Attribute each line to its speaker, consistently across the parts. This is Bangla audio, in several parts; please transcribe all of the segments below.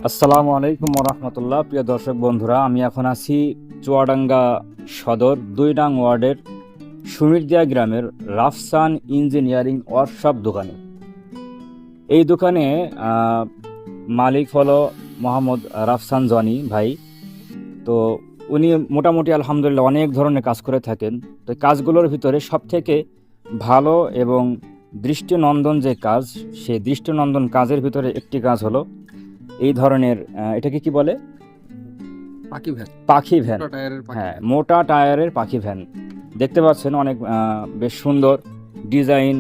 Speaker 1: আসসালামু আলাইকুম রহমতুল্লাহ। প্রিয় দর্শক বন্ধুরা, আমি এখন আছি চুয়াডাঙ্গা সদর ২ নং ওয়ার্ডের সুমিরদিয়া গ্রামের রাফসান ইঞ্জিনিয়ারিং ওয়ার্কশপ দোকানে। এই দোকানে মালিক হলো মোহাম্মদ রাফসান জনি ভাই। তো উনি মোটামুটি আলহামদুলিল্লাহ অনেক ধরনের কাজ করে থাকেন। তো কাজগুলোর ভিতরে সবথেকে ভালো এবং দৃষ্টিনন্দন যে কাজ, সেই দৃষ্টিনন্দন কাজের ভিতরে একটি কাজ হলো এই ধরনের এটাকে কি বলে, পাখি ভ্যান। হ্যাঁ, মোটা টায়ারের পাখি ভ্যান দেখতে পাচ্ছেন। অনেক বেশ সুন্দর ডিজাইন,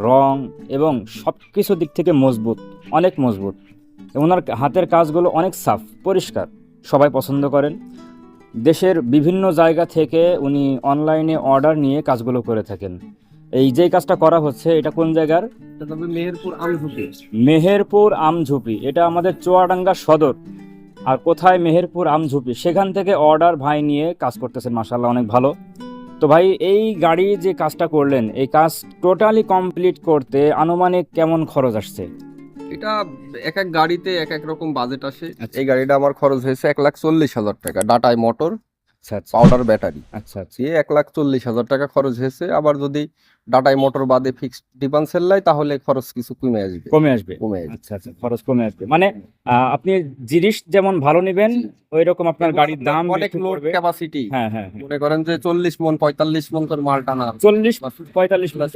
Speaker 1: রং এবং সব কিছু দিক থেকে মজবুত, অনেক মজবুত। ওনার হাতের কাজগুলো অনেক সাফ পরিষ্কার, সবাই পছন্দ করেন। দেশের বিভিন্ন জায়গা থেকে উনি অনলাইনে অর্ডার নিয়ে কাজগুলো করে থাকেন। এই যে কাজটা করা হচ্ছে, এটা কোন জায়গার? মেহেরপুর আমঝুপি। এটা আমাদের চুয়াডাঙ্গা সদর। আর কোথায়? মেহেরপুর আমঝুপি। সেখান থেকে অর্ডার ভাই নিয়ে কাজ করতেছেন, মাশাআল্লাহ অনেক ভালো। তো ভাই, এই গাড়ি যে কাজটা করলেন, এই কাজ টোটালি কমপ্লিট করতে আনুমানিক কেমন খরচ আসছে?
Speaker 2: এটা এক এক গাড়িতে এক এক রকম বাজেট আসে। এই গাড়িটা আমার খরচ হয়েছে 1,40,000 টাকা। ডাটাই মোটর,
Speaker 1: আচ্ছা আচ্ছা,
Speaker 2: পাউডার ব্যাটারি,
Speaker 1: আচ্ছা আচ্ছা,
Speaker 2: দিয়ে 1,40,000 টাকা খরচ হয়েছে। আবার যদি ডাটাই মোটর বাদে ফিক্সড ডিফারেন্সিয়াল লাই, তাহলে খরচ কিছু কমে আসবে।
Speaker 1: কমে আসবে।
Speaker 2: কমে আসবে।
Speaker 1: আচ্ছা আচ্ছা, খরচ কমে আসবে। মানে আপনি জিনিস যেমন ভালো নেবেন, ওই রকম আপনার গাড়ির দাম
Speaker 2: অনেক
Speaker 1: একটু
Speaker 2: লোড
Speaker 1: পড়বে।
Speaker 2: ক্যাপাসিটি।
Speaker 1: হ্যাঁ হ্যাঁ,
Speaker 2: মনে করেন যে 40 মন 45 মন করে মাল টানা।
Speaker 1: 40-45 প্লাস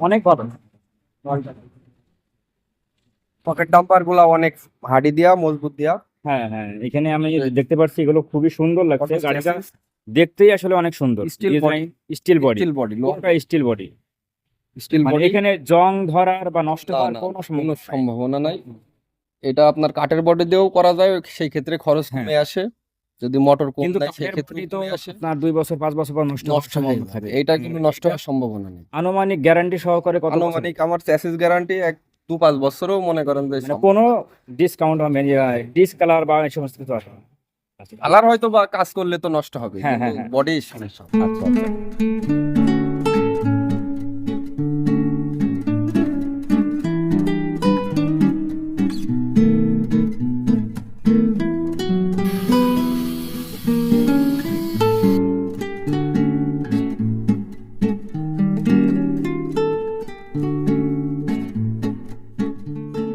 Speaker 1: অনেক ভালো।
Speaker 2: পকেট ডাম্পার গুলা অনেক হাডি দিয়া, মজবুত দিয়া।
Speaker 1: হ্যাঁ হ্যাঁ, এখানে আমি দেখতে পাচ্ছি, এগুলো খুবই সুন্দর লাগছে। গাড়িটা দেখতেই আসলে অনেক সুন্দর।
Speaker 2: Steel body,
Speaker 1: steel body,
Speaker 2: steel body,
Speaker 1: steel body.
Speaker 2: Steel
Speaker 1: মানে
Speaker 2: বডি।
Speaker 1: এখানে জং ধরার বা নষ্ট হওয়ার
Speaker 2: না,
Speaker 1: কোনো
Speaker 2: কোনো সম্ভাবনা নাই। এটা আপনার কাঠের বডি দিয়েও করা যায়, সেই ক্ষেত্রে খরচ কমে আসে। যদি মোটর কম
Speaker 1: কিন্তু
Speaker 2: নাই, সেই
Speaker 1: কাঠের
Speaker 2: ক্ষেত্রে
Speaker 1: বডি তো
Speaker 2: কমে আসে।
Speaker 1: আপনার 2 বছর 5 বছর পর নষ্ট হওয়ার
Speaker 2: নষ্ট
Speaker 1: সম্ভাবনা
Speaker 2: হয়ে
Speaker 1: থাকে।
Speaker 2: যাবে। এটা কিন্তু নষ্ট হওয়ার সম্ভাবনা নেই।
Speaker 1: আনুমানিক গ্যারান্টি সহকারে কত বছর?
Speaker 2: আনুমানিক আমার চ্যাসিস গ্যারান্টি 2-5 বছরও মনে করেন যে
Speaker 1: মানে কোনো ডিসকাউন্ট হবে, ডিসকালার বা এই সমস্ত কিছু আসে না?
Speaker 2: কালার হয়তো বা কাজ করলে তো নষ্ট হবে,
Speaker 1: হ্যাঁ,
Speaker 2: কিন্তু
Speaker 1: হ্যাঁ,
Speaker 2: বডি সমস্যা।
Speaker 1: আচ্ছা আচ্ছা।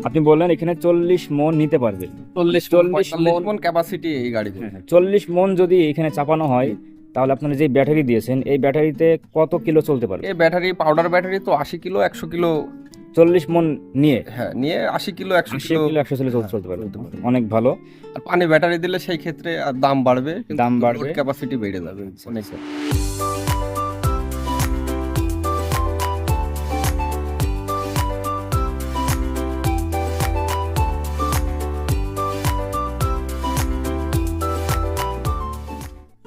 Speaker 1: আপনি বললেন এখানে 40 মন নিতে পারবে।
Speaker 2: 40 মন ক্যাপাসিটি এই গাড়িতে।
Speaker 1: 40 মন যদি এখানে চাপানো হয়, তাহলে আপনারা যে ব্যাটারি দিয়েছেন, এই ব্যাটারিতে কত কিলো চলতে পারবে?
Speaker 2: এই ব্যাটারি, পাউডার ব্যাটারি তো 80 কিলো 100 কিলো।
Speaker 1: 40 মন নিয়ে?
Speaker 2: হ্যাঁ, নিয়ে 80 কিলো 100
Speaker 1: 80
Speaker 2: কিলো।
Speaker 1: কিলো 100 কিলো চলতে পারবে। অনেক ভালো।
Speaker 2: আর পানি ব্যাটারি দিলে সেই ক্ষেত্রে আর দাম বাড়বে,
Speaker 1: দাম বাড়বে,
Speaker 2: ক্যাপাসিটি বেড়ে যাবে অনেক।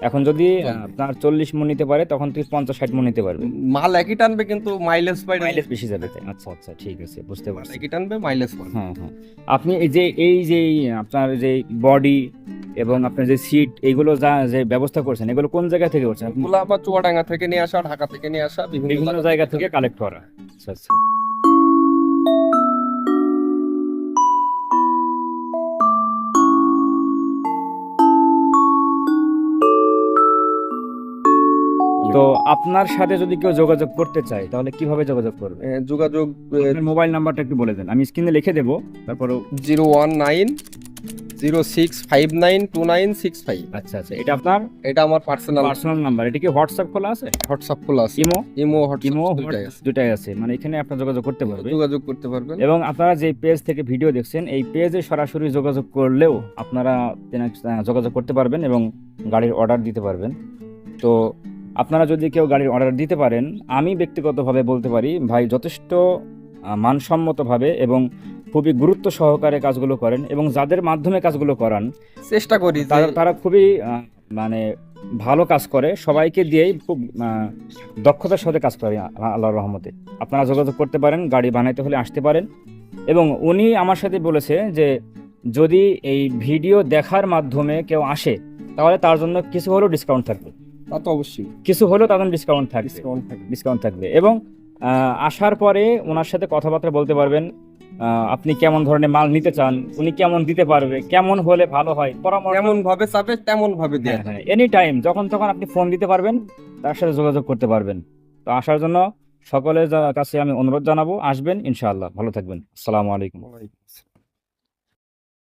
Speaker 1: এখন যদি আপনার 40 মন নিতে পারে, তখন তুই 50-60 মন নিতে পারবে।
Speaker 2: মাল একই টানবে, কিন্তু মাইলেজ
Speaker 1: মাইলেজ বেশি যাবে। আচ্ছা আচ্ছা, ঠিক আছে, বুঝতে পারছি।
Speaker 2: একই টানবে, মাইলেজ পাবে।
Speaker 1: হ্যাঁ হ্যাঁ। আপনি এই যে আপনার যে বডি এবং আপনার যে সিট, এইগুলো যে ব্যবস্থা করছেন, এগুলো কোন জায়গা থেকে করছেন?
Speaker 2: এগুলো আবার চুয়াডাঙ্গা থেকে নিয়ে আসা, ঢাকা থেকে নিয়ে আসা,
Speaker 1: বিভিন্ন জায়গা থেকে কালেক্ট করা। আচ্ছা আচ্ছা। তো আপনার সাথে যদি কেউ যোগাযোগ করতে চায়, তাহলে কিভাবে যোগাযোগ করবে?
Speaker 2: যোগাযোগ
Speaker 1: আপনার মোবাইল নাম্বারটা একটু বলে দেন, আমি স্ক্রিনে লিখে দেবো, তারপরে।
Speaker 2: 01906592965।
Speaker 1: আচ্ছা আচ্ছা, এটা আপনার
Speaker 2: এটা আমার পার্সোনাল
Speaker 1: নাম্বার। এটা কি হোয়াটসঅ্যাপ খোলা আছে?
Speaker 2: হোয়াটসঅ্যাপ খোলা আছে।
Speaker 1: ইমো?
Speaker 2: ইমো
Speaker 1: ইমো
Speaker 2: হোয়াটসঅ্যাপ
Speaker 1: দুটাই আছে, মানে এখানে আপনার যোগাযোগ করতে পারবে।
Speaker 2: যোগাযোগ করতে পারবেন।
Speaker 1: এবং আপনারা যে পেজ থেকে ভিডিও দেখছেন, এই পেজে সরাসরি যোগাযোগ করলেও আপনারা যোগাযোগ করতে পারবেন এবং গাড়ির অর্ডার দিতে পারবেন। তো আপনারা যদি কেউ গাড়ির অর্ডার দিতে পারেন, আমি ব্যক্তিগতভাবে বলতে পারি ভাই যথেষ্ট মানসম্মতভাবে এবং খুবই গুরুত্ব সহকারে কাজগুলো করেন, এবং যাদের মাধ্যমে কাজগুলো করান
Speaker 2: চেষ্টা করি
Speaker 1: তারা খুবই মানে ভালো কাজ করে, সবাইকে দিয়েই খুব দক্ষতার সাথে কাজ করে আল্লাহর রহমতে। আপনারা যোগাযোগ করতে পারেন, গাড়ি বানাইতে হলে আসতে পারেন। এবং উনি আমার সাথে বলেছে যে যদি এই ভিডিও দেখার মাধ্যমে কেউ আসে, তাহলে তার জন্য কিছু হলেও ডিসকাউন্ট থাকবে।
Speaker 2: তা তো অবশ্যই
Speaker 1: কিছু হলেও তার জন্য ডিসকাউন্ট থাকবে। এবং আসার পরে ওনার সাথে কথাবার্তা বলতে পারবেন, আপনি কেমন ধরনের মাল নিতে চান, উনি কেমন দিতে পারবে, কেমন হলে ভালো হয়, পরামর্শ।
Speaker 2: যেমন ভাবে চাবে তেমন ভাবে দেয়া
Speaker 1: হ্যাঁ, এনি টাইম যখন তখন আপনি ফোন দিতে পারবেন, তার সাথে যোগাযোগ করতে পারবেন। তো আসার জন্য সকলের কাছে আমি অনুরোধ জানাবো, আসবেন ইনশাআল্লাহ। ভালো থাকবেন। আসসালামু আলাইকুম।
Speaker 2: যাবে।